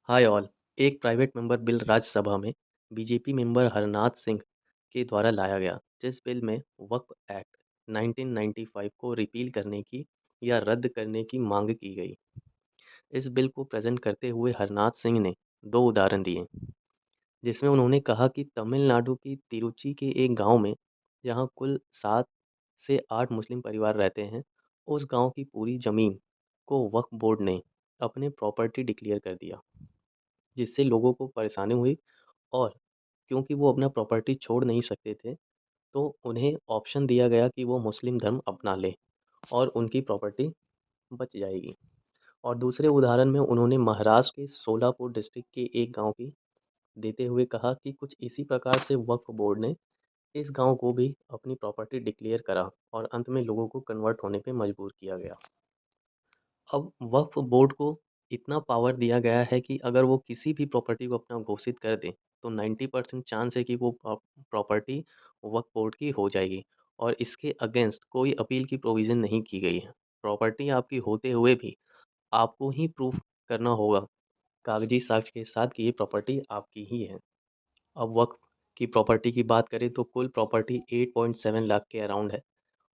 Hi all. एक private member bill Rajya Sabha में BJP member Harnath Singh के द्वारा लाया गया, जिस बिल में वक्फ एक्ट 1995 को रिपील करने की या रद्द करने की मांग की गई। इस बिल को प्रेजेंट करते हुए हरनाथ सिंह ने दो उदाहरण दिए, जिसमें उन्होंने कहा कि तमिलनाडु की तिरुचि के एक गांव में जहां कुल 7 से 8 मुस्लिम परिवार रहते हैं, उस गांव की पूरी जमीन को वक्फ बोर्ड ने अपने प्रॉपर्टी डिक्लेयर कर दिया, जिससे लोगों को परेशानी हुई। और क्योंकि वो अपना प्रॉपर्टी छोड़ नहीं सकते थे, तो उन्हें ऑप्शन दिया गया कि वो मुस्लिम धर्म अपना लें और उनकी प्रॉपर्टी बच जाएगी। और दूसरे उदाहरण में उन्होंने महाराष्ट्र के सोलापुर डिस्ट्रिक्ट के एक गांव की देते हुए कहा कि कुछ इसी प्रकार से वक्फ बोर्ड ने इस गांव को भी अपनी प्रॉपर्टी डिक्लेयर करा और अंत में लोगों को कन्वर्ट होने पे मजबूर किया गया। अब वक्फ बोर्ड को इतना पावर दिया गया है कि अगर वो किसी भी प्रॉपर्टी को अपना घोषित कर दें, तो 90% चांस है कि वो प्रॉपर्टी वक्फ बोर्ड की हो जाएगी। और इसके अगेंस्ट कोई अपील की प्रोविज़न नहीं की गई है। प्रॉपर्टी आपकी होते हुए भी आपको ही प्रूफ करना होगा कागजी साक्ष्य के साथ कि ये प्रॉपर्टी आपकी ही है। अब वक्फ की प्रॉपर्टी की बात करें तो कुल प्रॉपर्टी 8.7 लाख के अराउंड है।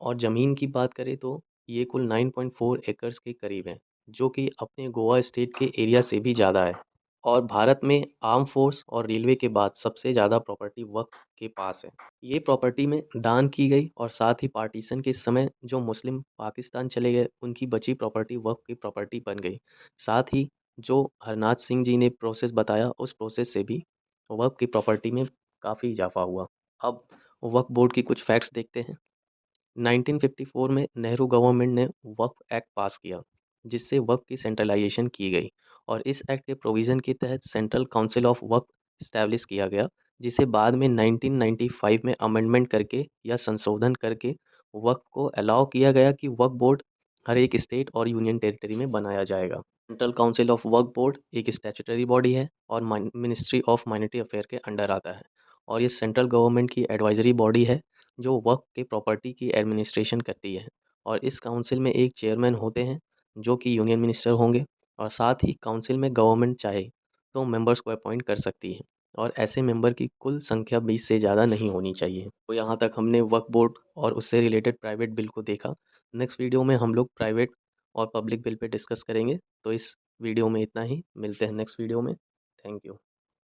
और ज़मीन की बात करें तो ये कुल 9.4 एकड़्स के करीब है, जो कि अपने गोवा स्टेट के एरिया से भी ज़्यादा है। और भारत में आर्म फोर्स और रेलवे के बाद सबसे ज़्यादा प्रॉपर्टी वक्फ के पास है। ये प्रॉपर्टी में दान की गई और साथ ही पार्टीशन के समय जो मुस्लिम पाकिस्तान चले गए, उनकी बची प्रॉपर्टी वक्फ की प्रॉपर्टी बन गई। साथ ही जो हरनाथ सिंह जी ने प्रोसेस बताया, उस प्रोसेस से भी वक्फ की प्रॉपर्टी में काफ़ी इजाफा हुआ। अब वक्फ बोर्ड की कुछ फैक्ट्स देखते हैं। 1954 में नेहरू गवर्नमेंट ने वक्फ एक्ट पास किया, जिससे वक्फ की सेंट्रलाइजेशन की गई। और इस एक्ट के प्रोविज़न के तहत central council of Waqf establish किया गया, जिसे बाद में 1995 में अमेंडमेंट करके या संशोधन करके वक्फ को अलाउ किया गया कि वक्फ बोर्ड हर एक स्टेट और यूनियन टेरिटरी में बनाया जाएगा। Central council of Waqf board एक स्टैट्यूटरी बॉडी है और मिनिस्ट्री ऑफ माइनॉरिटी अफेयर के अंडर आता है। और ये सेंट्रल गवर्नमेंट की एडवाइजरी बॉडी है जो वक्फ के प्रॉपर्टी की एडमिनिस्ट्रेशन करती है। और इस काउंसिल में एक चेयरमैन होते हैं जो कि यूनियन मिनिस्टर होंगे। और साथ ही काउंसिल में गवर्नमेंट चाहे तो मेंबर्स को अपॉइंट कर सकती है। और ऐसे मेंबर की कुल संख्या 20 से ज़्यादा नहीं होनी चाहिए। तो यहाँ तक हमने वक्फ बोर्ड और उससे रिलेटेड प्राइवेट बिल को देखा। नेक्स्ट वीडियो में हम लोग प्राइवेट और पब्लिक बिल पे डिस्कस करेंगे। तो इस वीडियो में इतना ही। मिलते हैं नेक्स्ट वीडियो में। Thank you.